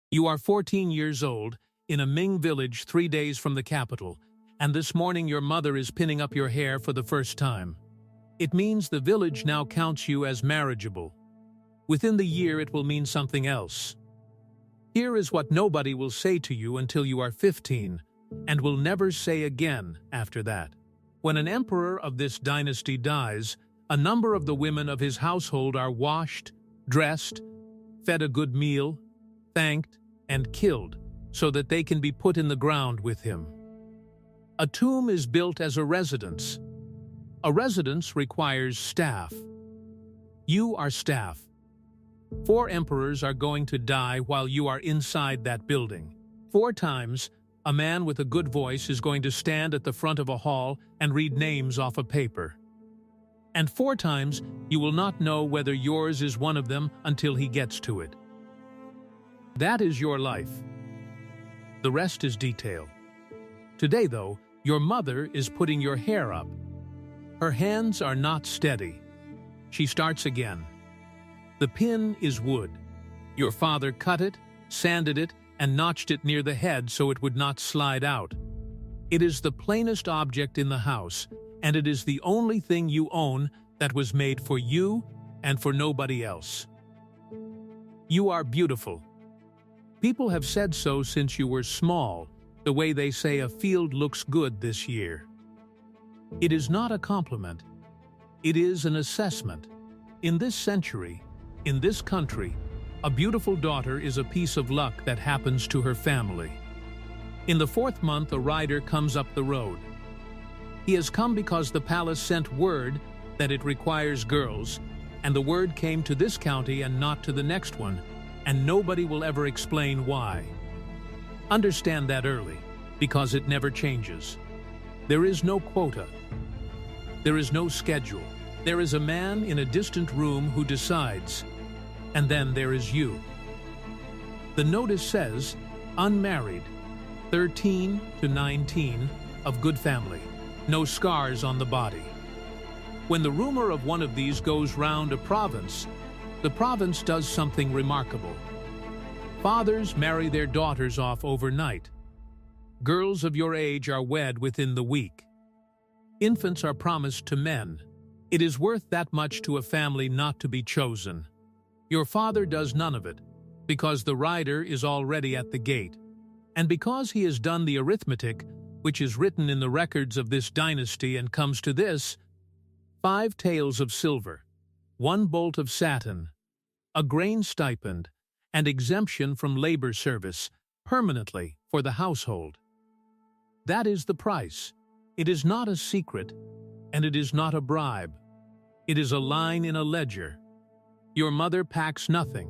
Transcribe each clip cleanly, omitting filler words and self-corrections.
You are 14 years old, in a Ming village 3 days from the capital, and this morning your mother is pinning up your hair for the first time. It means the village now counts you as marriageable. Within the year it will mean something else. Here is what nobody will say to you until you are 15, and will never say again after that. When an emperor of this dynasty dies, a number of the women of his household are washed, dressed, fed a good meal, thanked, and killed, so that they can be put in the ground with him. A tomb is built as a residence. A residence requires staff. You are staff. 4 emperors are going to die while you are inside that building. 4 times, a man with a good voice is going to stand at the front of a hall and read names off a paper. And 4 times, you will not know whether yours is one of them until he gets to it. That is your life. The rest is detail. Today, though, your mother is putting your hair up. Her hands are not steady. She starts again. The pin is wood. Your father cut it, sanded it, and notched it near the head so it would not slide out. It is the plainest object in the house, and it is the only thing you own that was made for you and for nobody else. You are beautiful. People have said so since you were small, the way they say a field looks good this year. It is not a compliment. It is an assessment. In this century, in this country, a beautiful daughter is a piece of luck that happens to her family. In the 4th month, a rider comes up the road. He has come because the palace sent word that it requires girls, and the word came to this county and not to the next one, and nobody will ever explain why. Understand that early, because it never changes. There is no quota. There is no schedule. There is a man in a distant room who decides, and then there is you. The notice says, unmarried, 13 to 19, of good family, no scars on the body. When the rumor of one of these goes round a province, the province does something remarkable. Fathers marry their daughters off overnight. Girls of your age are wed within the week. Infants are promised to men. It is worth that much to a family not to be chosen. Your father does none of it, because the rider is already at the gate, and because he has done the arithmetic, which is written in the records of this dynasty and comes to this: 5 taels of silver, 1 bolt of satin, a grain stipend, and exemption from labor service, permanently, for the household. That is the price. It is not a secret, and it is not a bribe. It is a line in a ledger. Your mother packs nothing,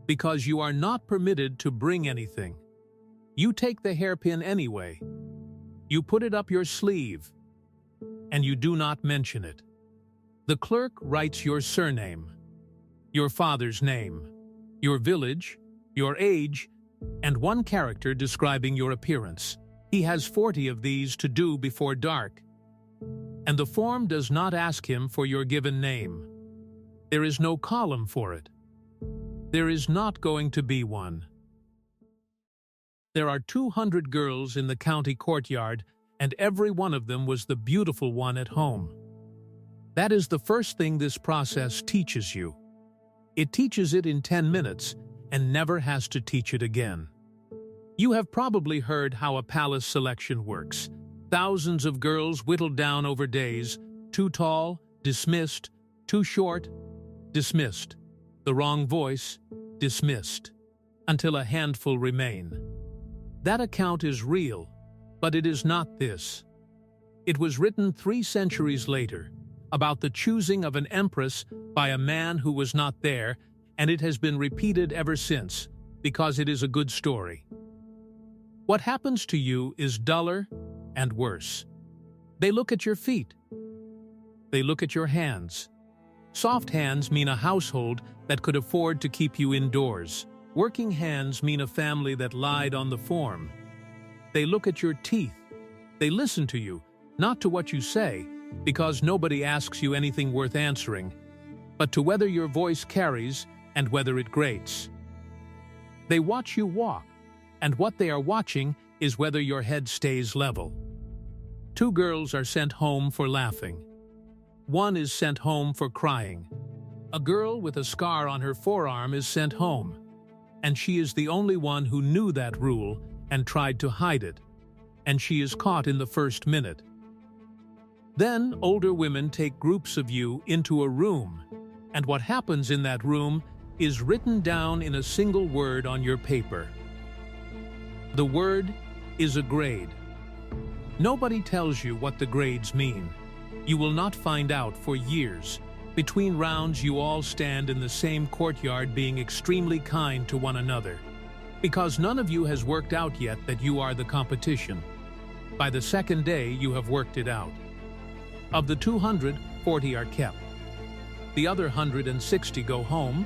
because you are not permitted to bring anything. You take the hairpin anyway. You put it up your sleeve, and you do not mention it. The clerk writes your surname, your father's name, your village, your age, and 1 character describing your appearance. He has 40 of these to do before dark. And the form does not ask him for your given name. There is no column for it. There is not going to be one. There are 200 girls in the county courtyard, and every one of them was the beautiful one at home. That is the first thing this process teaches you. It teaches it in 10 minutes and never has to teach it again. You have probably heard how a palace selection works. Thousands of girls whittled down over days, too tall, dismissed, too short, dismissed, the wrong voice, dismissed, until a handful remain. That account is real, but it is not this. It was written 3 centuries later, about the choosing of an empress by a man who was not there, and it has been repeated ever since, because it is a good story. What happens to you is duller and worse. They look at your feet. They look at your hands. Soft hands mean a household that could afford to keep you indoors. Working hands mean a family that lied on the form. They look at your teeth. They listen to you, not to what you say, because nobody asks you anything worth answering, but to whether your voice carries and whether it grates. They watch you walk, and what they are watching is whether your head stays level. 2 girls are sent home for laughing. 1 is sent home for crying. A girl with a scar on her forearm is sent home, and she is the only one who knew that rule and tried to hide it, and she is caught in the first minute. Then older women take groups of you into a room, and what happens in that room is written down in a single word on your paper. The word is a grade. Nobody tells you what the grades mean. You will not find out for years. Between rounds, you all stand in the same courtyard being extremely kind to one another, because none of you has worked out yet that you are the competition. By the second day, you have worked it out. Of the 200, 40 are kept. The other 160 go home,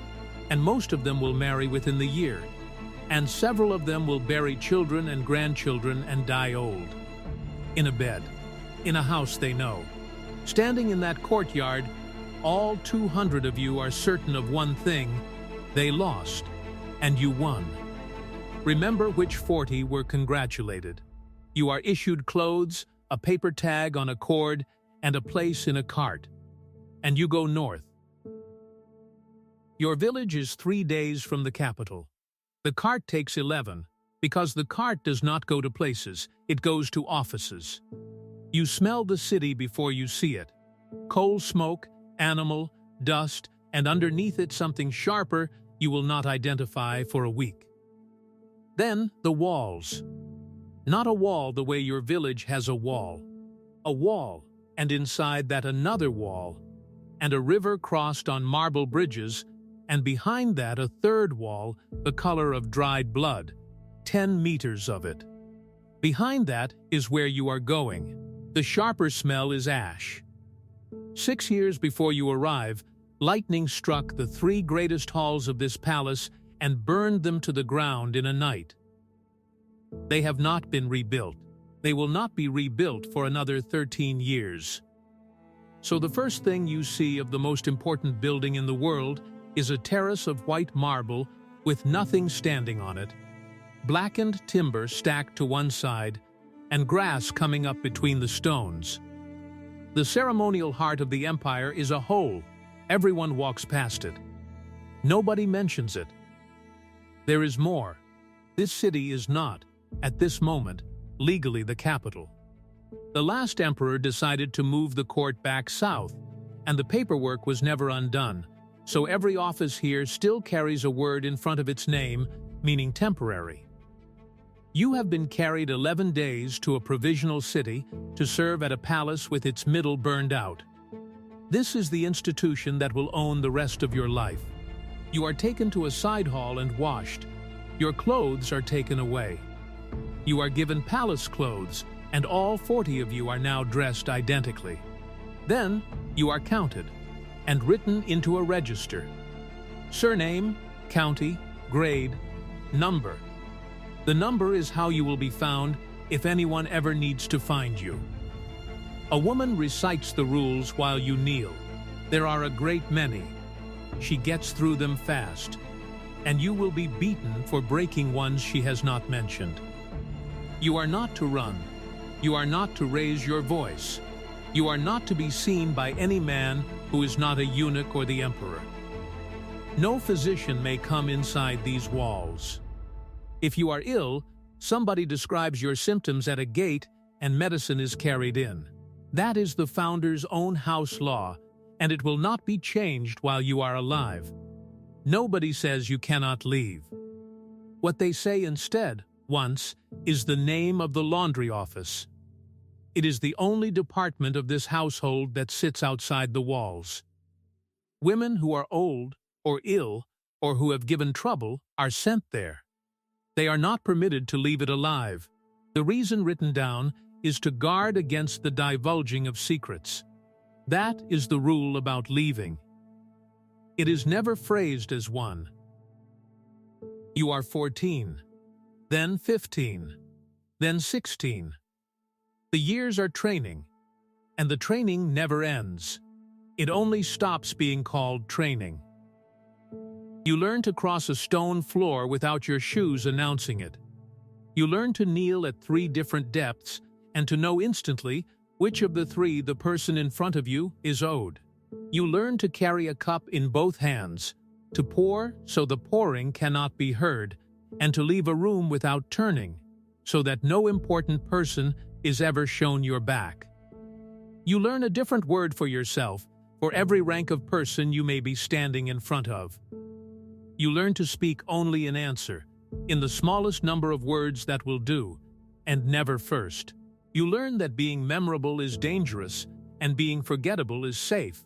and most of them will marry within the year, and several of them will bury children and grandchildren and die old. In a bed, in a house they know. Standing in that courtyard, all 200 of you are certain of one thing: they lost, and you won. Remember which 40 were congratulated. You are issued clothes, a paper tag on a cord, and a place in a cart. And you go north. Your village is 3 days from the capital. The cart takes 11, because the cart does not go to places, it goes to offices. You smell the city before you see it. Coal smoke, animal, dust, and underneath it something sharper you will not identify for a week. Then the walls. Not a wall the way your village has a wall. A wall, and inside that another wall, and a river crossed on marble bridges, and behind that a third wall, the color of dried blood, 10 meters of it. Behind that is where you are going. The sharper smell is ash. 6 years before you arrive, lightning struck the 3 greatest halls of this palace and burned them to the ground in a night. They have not been rebuilt. They will not be rebuilt for another 13 years. So the first thing you see of the most important building in the world is a terrace of white marble with nothing standing on it, blackened timber stacked to one side, and grass coming up between the stones. The ceremonial heart of the empire is a hole. Everyone walks past it. Nobody mentions it. There is more. This city is not, at this moment, legally the capital. The last emperor decided to move the court back south, and the paperwork was never undone, so every office here still carries a word in front of its name, meaning temporary. You have been carried 11 days to a provisional city to serve at a palace with its middle burned out. This is the institution that will own the rest of your life. You are taken to a side hall and washed. Your clothes are taken away. You are given palace clothes, and all 40 of you are now dressed identically. Then you are counted and written into a register. Surname, county, grade, number. The number is how you will be found if anyone ever needs to find you. A woman recites the rules while you kneel. There are a great many. She gets through them fast, and you will be beaten for breaking ones she has not mentioned. You are not to run. You are not to raise your voice. You are not to be seen by any man who is not a eunuch or the emperor. No physician may come inside these walls. If you are ill, somebody describes your symptoms at a gate and medicine is carried in. That is the founder's own house law, and it will not be changed while you are alive. Nobody says you cannot leave. What they say instead, once, is the name of the laundry office. It is the only department of this household that sits outside the walls. Women who are old or ill or who have given trouble are sent there. They are not permitted to leave it alive. The reason written down is to guard against the divulging of secrets. That is the rule about leaving. It is never phrased as one. You are 14, then 15, then 16. The years are training, and the training never ends. It only stops being called training. You learn to cross a stone floor without your shoes announcing it. You learn to kneel at 3 different depths and to know instantly which of the 3 the person in front of you is owed. You learn to carry a cup in both hands, to pour so the pouring cannot be heard, and to leave a room without turning, so that no important person is ever shown your back. You learn a different word for yourself for every rank of person you may be standing in front of. You learn to speak only in answer, in the smallest number of words that will do, and never first. You learn that being memorable is dangerous and being forgettable is safe,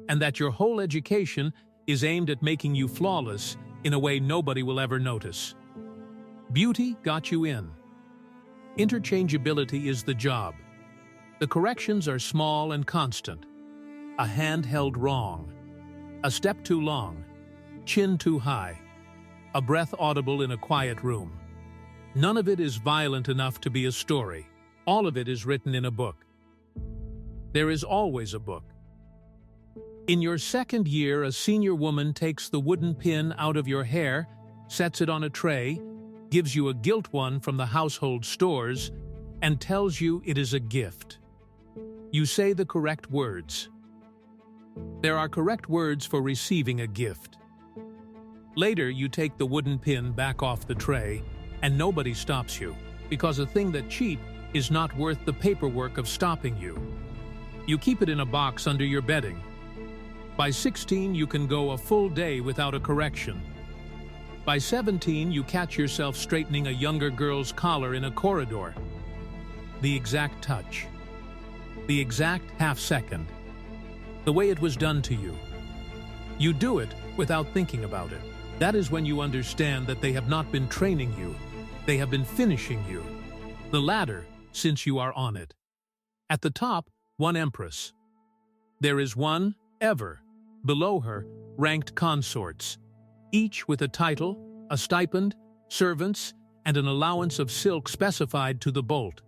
and that your whole education is aimed at making you flawless in a way nobody will ever notice. Beauty got you in. Interchangeability is the job. The corrections are small and constant. A hand held wrong, a step too long, chin too high, a breath audible in a quiet room. None of it is violent enough to be a story. All of it is written in a book. There is always a book. In your 2nd year, a senior woman takes the wooden pin out of your hair, sets it on a tray, gives you a gilt one from the household stores, and tells you it is a gift. You say the correct words. There are correct words for receiving a gift. Later, you take the wooden pin back off the tray, and nobody stops you, because a thing that's cheap is not worth the paperwork of stopping you. You keep it in a box under your bedding. By 16, you can go a full day without a correction. By 17, you catch yourself straightening a younger girl's collar in a corridor. The exact touch. The exact half-second. The way it was done to you. You do it without thinking about it. That is when you understand that they have not been training you. They have been finishing you. The ladder, since you are on it. At the top, one empress. There is one, ever. Below her, ranked consorts, each with a title, a stipend, servants, and an allowance of silk specified to the bolt.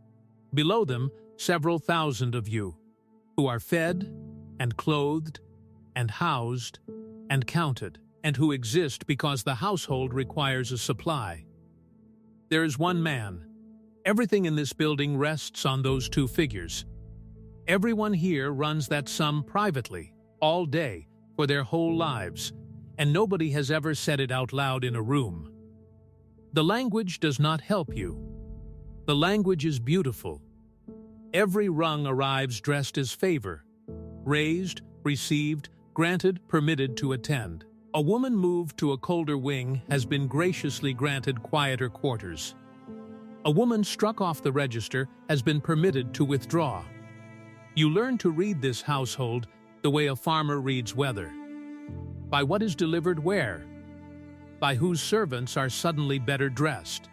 Below them, several thousand of you, who are fed, and clothed, and housed, and counted, and who exist because the household requires a supply. There is one man. Everything in this building rests on those 2 figures. Everyone here runs that sum privately, all day, for their whole lives, and nobody has ever said it out loud in a room. The language does not help you. The language is beautiful. Every rung arrives dressed as favor, raised, received, granted, permitted to attend. A woman moved to a colder wing has been graciously granted quieter quarters. A woman struck off the register has been permitted to withdraw. You learn to read this household the way a farmer reads weather. By what is delivered where? By whose servants are suddenly better dressed?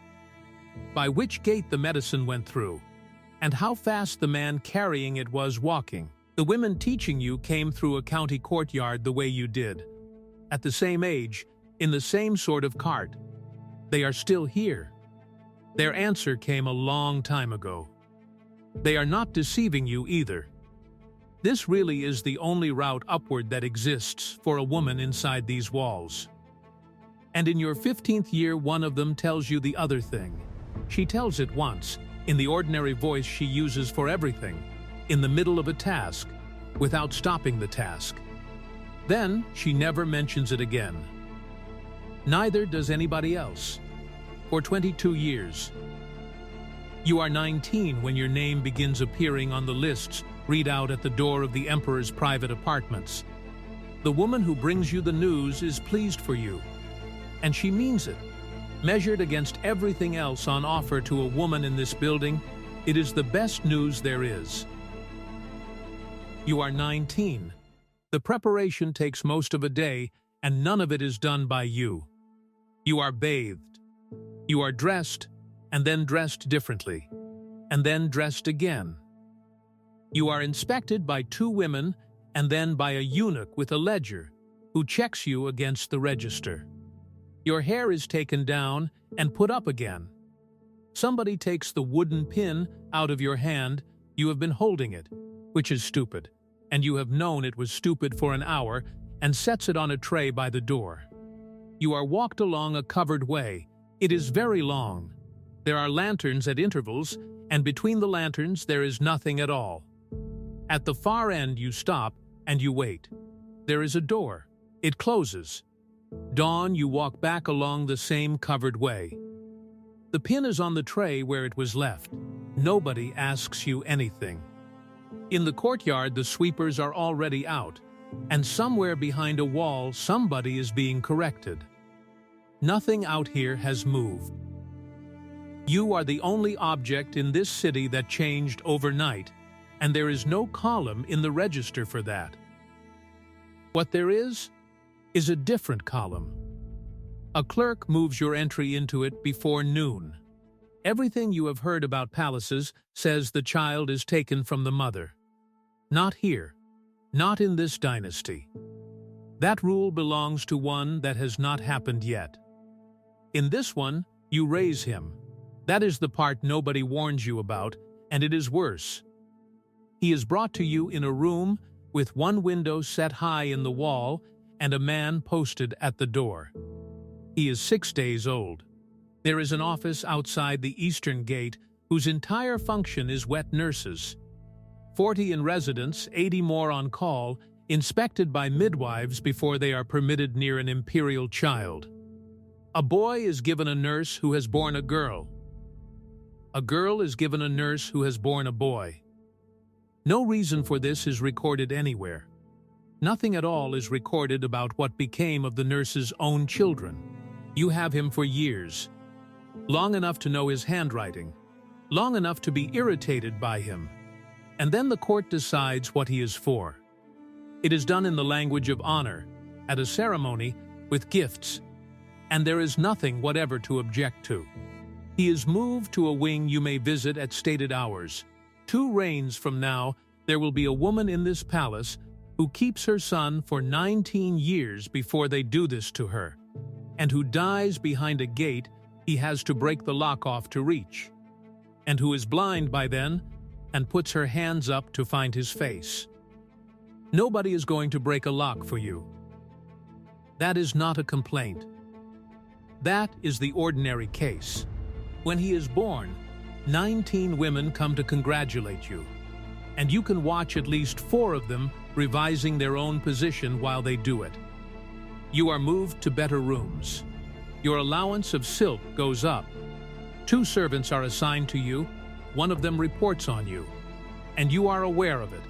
By which gate the medicine went through? And how fast the man carrying it was walking? The women teaching you came through a county courtyard the way you did. At the same age, in the same sort of cart. They are still here. Their answer came a long time ago. They are not deceiving you either. This really is the only route upward that exists for a woman inside these walls. And in your 15th year, one of them tells you the other thing. She tells it once, in the ordinary voice she uses for everything, in the middle of a task, without stopping the task. Then she never mentions it again. Neither does anybody else. For 22 years. You are 19 when your name begins appearing on the lists read out at the door of the emperor's private apartments. The woman who brings you the news is pleased for you. And she means it. Measured against everything else on offer to a woman in this building, it is the best news there is. You are 19. The preparation takes most of a day, and none of it is done by you. You are bathed. You are dressed, and then dressed differently, and then dressed again. You are inspected by 2 women, and then by a eunuch with a ledger, who checks you against the register. Your hair is taken down and put up again. Somebody takes the wooden pin out of your hand. You have been holding it, which is stupid, and you have known it was stupid for an hour, and sets it on a tray by the door. You are walked along a covered way. It is very long. There are lanterns at intervals, and between the lanterns there is nothing at all. At the far end you stop, and you wait. There is a door. It closes. Dawn, you walk back along the same covered way. The pin is on the tray where it was left. Nobody asks you anything. In the courtyard, the sweepers are already out, and somewhere behind a wall, somebody is being corrected. Nothing out here has moved. You are the only object in this city that changed overnight, and there is no column in the register for that. What there is a different column. A clerk moves your entry into it before noon. Everything you have heard about palaces says the child is taken from the mother. Not here. Not in this dynasty. That rule belongs to one that has not happened yet. In this one, you raise him. That is the part nobody warns you about, and it is worse. He is brought to you in a room with one window set high in the wall and a man posted at the door. He is 6 days old. There is an office outside the eastern gate whose entire function is wet nurses. 40 in residence, 80 more on call, inspected by midwives before they are permitted near an imperial child. A boy is given a nurse who has borne a girl. A girl is given a nurse who has borne a boy. No reason for this is recorded anywhere. Nothing at all is recorded about what became of the nurse's own children. You have him for years. Long enough to know his handwriting. Long enough to be irritated by him. And then the court decides what he is for. It is done in the language of honor, at a ceremony, with gifts, and there is nothing whatever to object to. He is moved to a wing you may visit at stated hours. 2 reigns from now, there will be a woman in this palace who keeps her son for 19 years before they do this to her, and who dies behind a gate he has to break the lock off to reach, and who is blind by then and puts her hands up to find his face. Nobody is going to break a lock for you. That is not a complaint. That is the ordinary case. When he is born, 19 women come to congratulate you, and you can watch at least 4 of them revising their own position while they do it. You are moved to better rooms. Your allowance of silk goes up. 2 servants are assigned to you. One of them reports on you, and you are aware of it.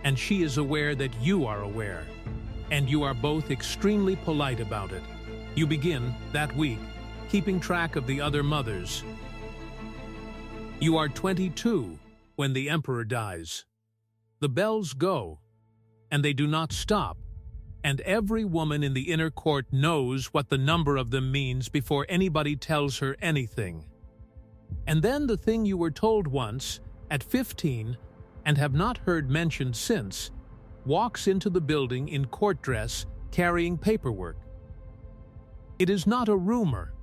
And she is aware that you are aware, and you are both extremely polite about it. You begin, that week, keeping track of the other mothers. You are 22 when the emperor dies. The bells go, and they do not stop, and every woman in the inner court knows what the number of them means before anybody tells her anything. And then the thing you were told once, at 15, and have not heard mentioned since, walks into the building in court dress, carrying paperwork. It is not a rumor.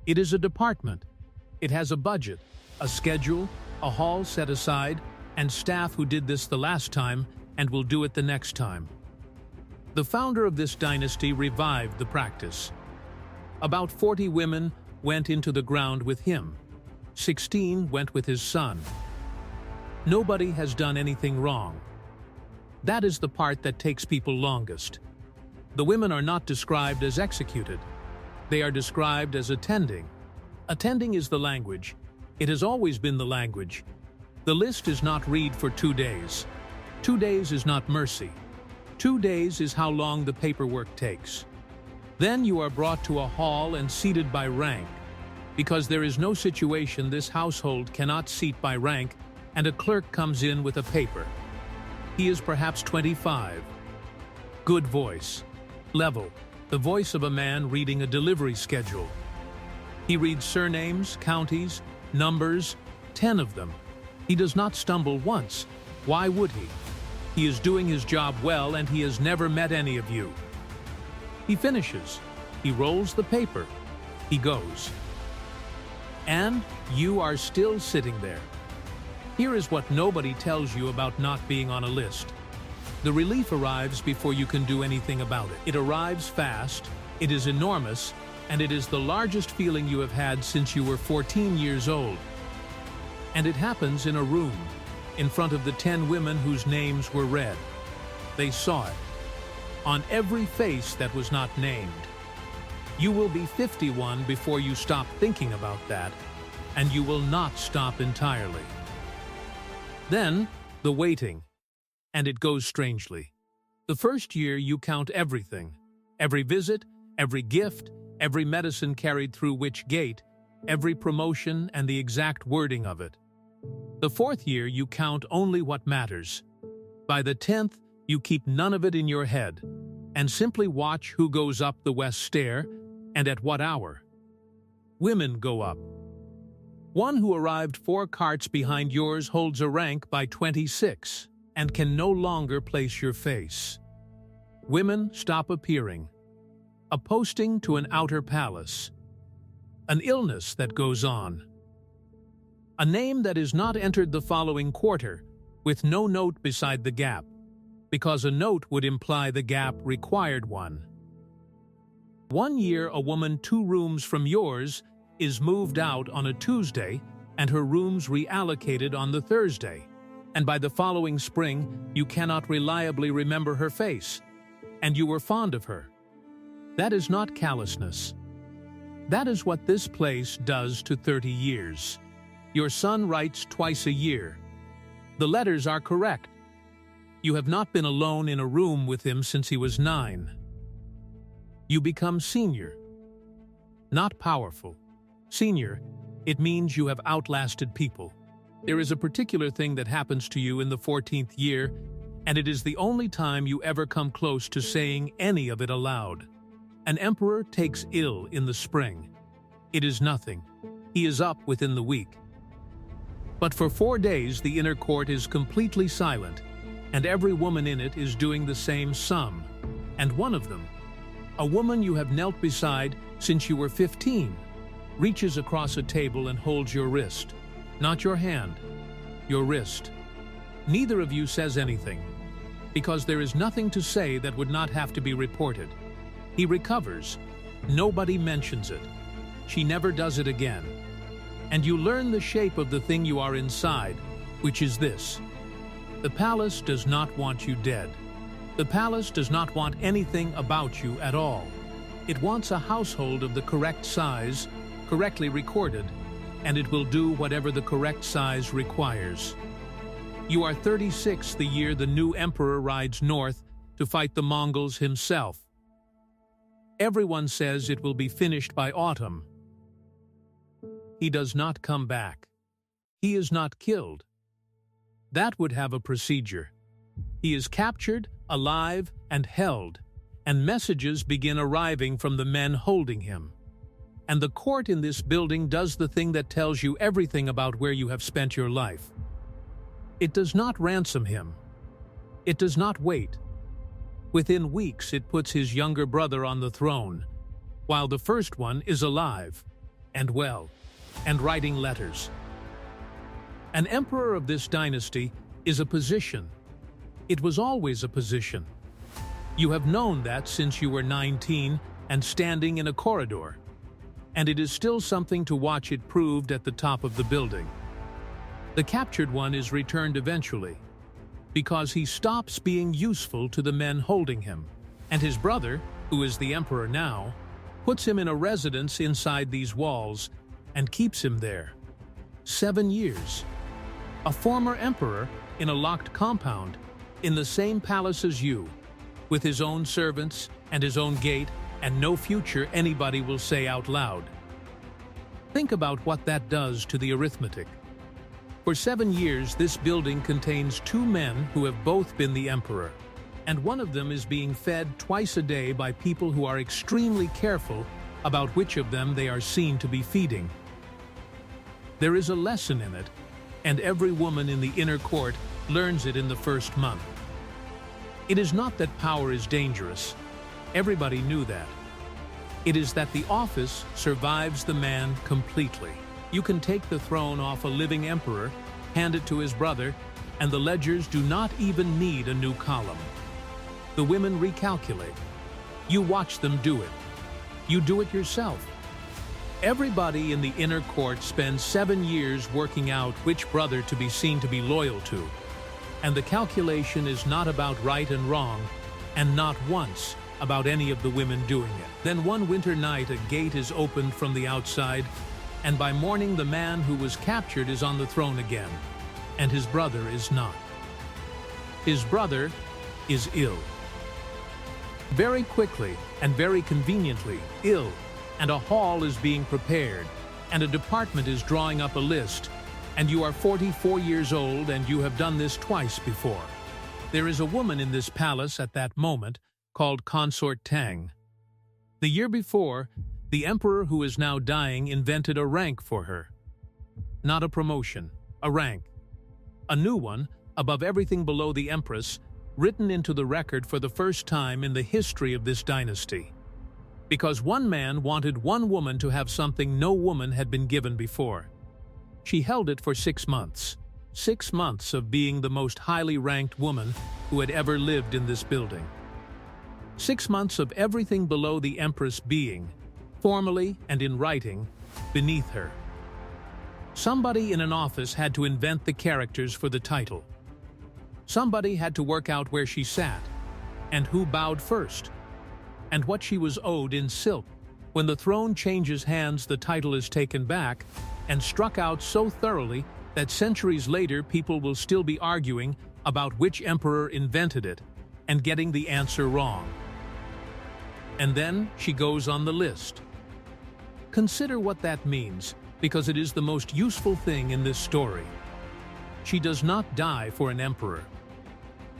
It is a department. It has a budget, a schedule, a hall set aside, and staff who did this the last time and will do it the next time. The founder of this dynasty revived the practice. About 40 women went into the ground with him. 16 went with his son. Nobody has done anything wrong. That is the part that takes people longest. The women are not described as executed. They are described as attending. Attending is the language. It has always been the language. The list is not read for 2 days. 2 days is not mercy. 2 days is how long the paperwork takes. Then you are brought to a hall and seated by rank, because there is no situation this household cannot seat by rank, and a clerk comes in with a paper. He is perhaps 25. Good voice. Level. The voice of a man reading a delivery schedule. He reads surnames, counties, numbers, 10 of them. He does not stumble once. Why would he? He is doing his job well, and he has never met any of you. He finishes. He rolls the paper. He goes. And you are still sitting there. Here is what nobody tells you about not being on a list. The relief arrives before you can do anything about it. It arrives fast, It is enormous, and it is the largest feeling you have had since you were 14 years old. And it happens in a room, in front of the 10 women whose names were read. They saw it, on every face that was not named. You will be 51 before you stop thinking about that, and you will not stop entirely. Then, the waiting, and it goes strangely. The first year you count everything, every visit, every gift, every medicine carried through which gate, every promotion and the exact wording of it. The fourth year you count only what matters. By the 10th, you keep none of it in your head, and simply watch who goes up the west stair and at what hour. Women go up. One who arrived 4 carts behind yours holds a rank by 26 and can no longer place your face. Women stop appearing. A posting to an outer palace. An illness that goes on. A name that is not entered the following quarter, with no note beside the gap, because a note would imply the gap required one. 1 year a woman 2 rooms from yours is moved out on a Tuesday and her rooms reallocated on the Thursday, and by the following spring you cannot reliably remember her face, and you were fond of her. That is not callousness. That is what this place does to 30 years. Your son writes twice a year. The letters are correct. You have not been alone in a room with him since he was 9. You become senior. Not powerful. Senior, it means you have outlasted people. There is a particular thing that happens to you in the 14th year, and it is the only time you ever come close to saying any of it aloud. An emperor takes ill in the spring. It is nothing. He is up within the week. But for 4 days the inner court is completely silent, and every woman in it is doing the same sum. And one of them, a woman you have knelt beside since you were 15, reaches across a table and holds your wrist. Not your hand, your wrist. Neither of you says anything, because there is nothing to say that would not have to be reported. He recovers. Nobody mentions it. She never does it again. And you learn the shape of the thing you are inside, which is this. The palace does not want you dead. The palace does not want anything about you at all. It wants a household of the correct size, correctly recorded, and it will do whatever the correct size requires. You are 36 the year the new emperor rides north to fight the Mongols himself. Everyone says it will be finished by autumn. He does not come back. He is not killed. That would have a procedure. He is captured, alive, and held, and messages begin arriving from the men holding him. And the court in this building does the thing that tells you everything about where you have spent your life. It does not ransom him. It does not wait. Within weeks it puts his younger brother on the throne, while the first one is alive, and well, and writing letters. An emperor of this dynasty is a position. It was always a position. You have known that since you were 19 and standing in a corridor, and it is still something to watch it proved at the top of the building. The captured one is returned eventually, because he stops being useful to the men holding him, and his brother, who is the emperor now, puts him in a residence inside these walls and keeps him there. 7 years. A former emperor in a locked compound, in the same palace as you, with his own servants and his own gate, and no future anybody will say out loud. Think about what that does to the arithmetic. For 7 years, this building contains 2 men who have both been the emperor, and one of them is being fed twice a day by people who are extremely careful about which of them they are seen to be feeding. There is a lesson in it, and every woman in the inner court learns it in the first month. It is not that power is dangerous. Everybody knew that. It is that the office survives the man completely. You can take the throne off a living emperor, hand it to his brother, and the ledgers do not even need a new column. The women recalculate. You watch them do it. You do it yourself. Everybody in the inner court spends 7 years working out which brother to be seen to be loyal to. And the calculation is not about right and wrong, and not once about any of the women doing it. Then one winter night a gate is opened from the outside, and by morning the man who was captured is on the throne again, and his brother is not. His brother is ill. Very quickly and very conveniently ill, and a hall is being prepared, and a department is drawing up a list, and you are 44 years old and you have done this twice before. There is a woman in this palace at that moment called Consort Tang. The year before, the emperor who is now dying invented a rank for her. Not a promotion, a rank. A new one, above everything below the empress, written into the record for the first time in the history of this dynasty. Because one man wanted one woman to have something no woman had been given before. She held it for 6 months. 6 months of being the most highly ranked woman who had ever lived in this building. 6 months of everything below the empress being, formally and in writing, beneath her. Somebody in an office had to invent the characters for the title. Somebody had to work out where she sat, and who bowed first, and what she was owed in silk. When the throne changes hands, the title is taken back and struck out so thoroughly that centuries later people will still be arguing about which emperor invented it and getting the answer wrong. And then she goes on the list. Consider what that means, because it is the most useful thing in this story. She does not die for an emperor.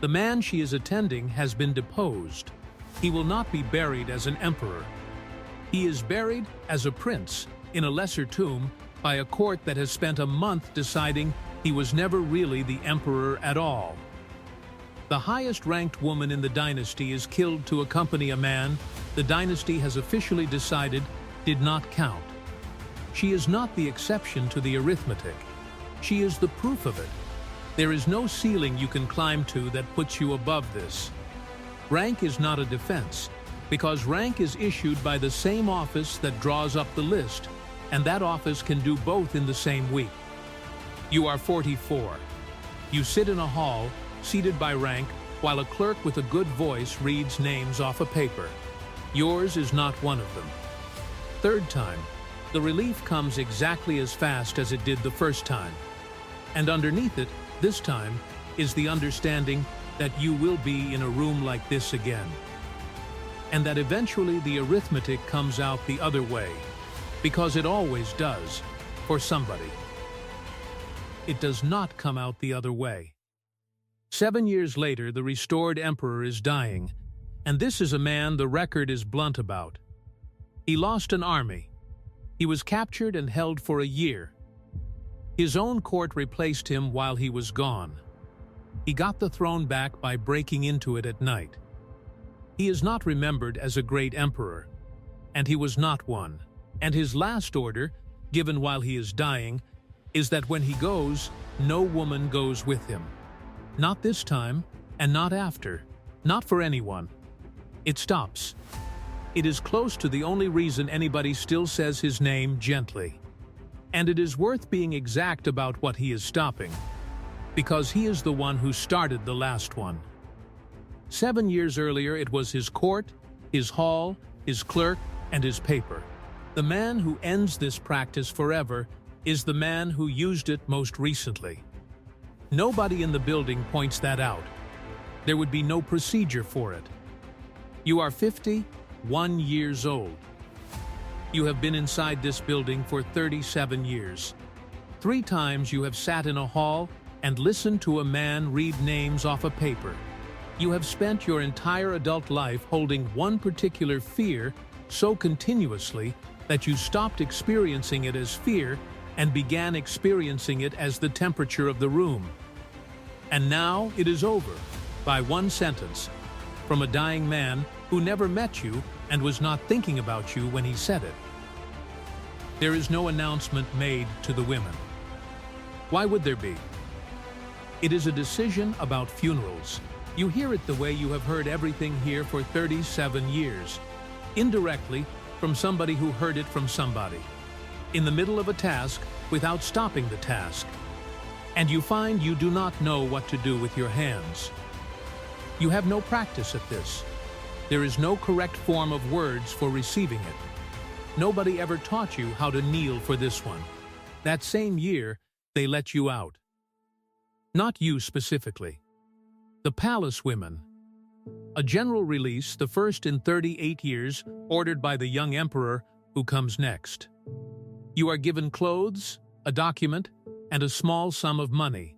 The man she is attending has been deposed. He will not be buried as an emperor. He is buried as a prince in a lesser tomb by a court that has spent a month deciding he was never really the emperor at all. The highest-ranked woman in the dynasty is killed to accompany a man the dynasty has officially decided did not count. She is not the exception to the arithmetic. She is the proof of it. There is no ceiling you can climb to that puts you above this. Rank is not a defense, because rank is issued by the same office that draws up the list, and that office can do both in the same week. You are 44. You sit in a hall, seated by rank, while a clerk with a good voice reads names off a paper. Yours is not one of them. Third time, the relief comes exactly as fast as it did the first time. And underneath it, this time, is the understanding that you will be in a room like this again. And that eventually the arithmetic comes out the other way, because it always does, for somebody. It does not come out the other way. 7 years later, the restored emperor is dying, and this is a man the record is blunt about. He lost an army. He was captured and held for a year. His own court replaced him while he was gone. He got the throne back by breaking into it at night. He is not remembered as a great emperor, and he was not one. And his last order, given while he is dying, is that when he goes, no woman goes with him. Not this time, and not after, not for anyone. It stops. It is close to the only reason anybody still says his name gently. And it is worth being exact about what he is stopping, because he is the one who started the last one. 7 years earlier, it was his court, his hall, his clerk, and his paper. The man who ends this practice forever is the man who used it most recently. Nobody in the building points that out. There would be no procedure for it. You are 51 years old. You have been inside this building for 37 years. 3 times you have sat in a hall and listened to a man read names off a paper. You have spent your entire adult life holding one particular fear so continuously that you stopped experiencing it as fear and began experiencing it as the temperature of the room. And now it is over, by one sentence, from a dying man who never met you and was not thinking about you when he said it. There is no announcement made to the women. Why would there be? It is a decision about funerals. You hear it the way you have heard everything here for 37 years. Indirectly, from somebody who heard it from somebody, in the middle of a task without stopping the task, and you find you do not know what to do with your hands. You have no practice at this. There is no correct form of words for receiving it. Nobody ever taught you how to kneel for this one. That same year, they let you out. Not you specifically. The palace women. A general release, the first in 38 years, ordered by the young emperor, who comes next. You are given clothes, a document, and a small sum of money.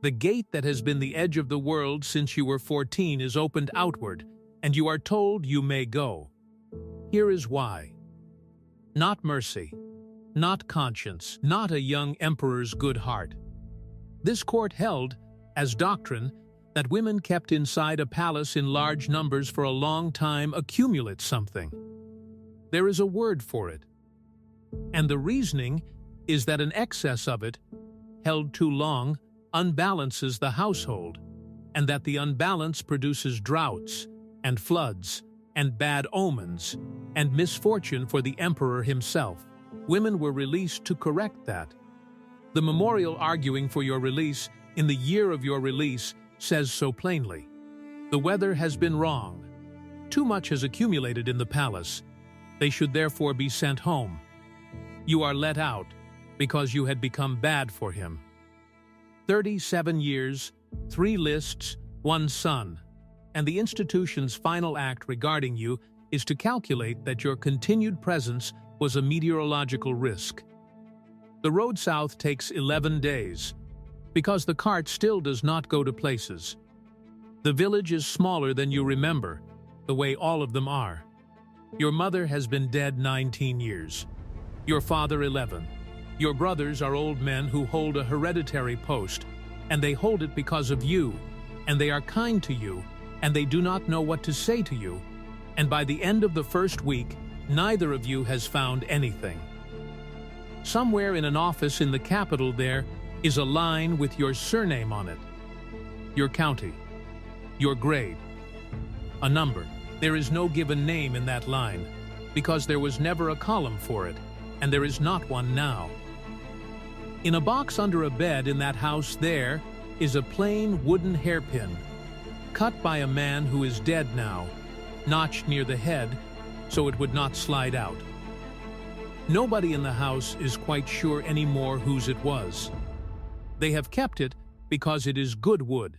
The gate that has been the edge of the world since you were 14 is opened outward, and you are told you may go. Here is why. Not mercy, not conscience, not a young emperor's good heart. This court held, as doctrine, that women kept inside a palace in large numbers for a long time accumulate something. There is a word for it. And the reasoning is that an excess of it, held too long, unbalances the household, and that the unbalance produces droughts and floods and bad omens and misfortune for the emperor himself. Women were released to correct that. The memorial arguing for your release in the year of your release says so plainly. The weather has been wrong. Too much has accumulated in the palace. They should therefore be sent home. You are let out because you had become bad for him. 37 years, 3 lists, 1 son, and the institution's final act regarding you is to calculate that your continued presence was a meteorological risk. The road south takes 11 days, because the cart still does not go to places. The village is smaller than you remember, the way all of them are. Your mother has been dead 19 years. Your father 11. Your brothers are old men who hold a hereditary post, and they hold it because of you, and they are kind to you, and they do not know what to say to you, and by the end of the first week, neither of you has found anything. Somewhere in an office in the capital there is a line with your surname on it, your county, your grade, a number. There is no given name in that line, because there was never a column for it, and there is not one now. In a box under a bed in that house there is a plain wooden hairpin, cut by a man who is dead now, notched near the head so it would not slide out. Nobody in the house is quite sure anymore whose it was. They have kept it because it is good wood.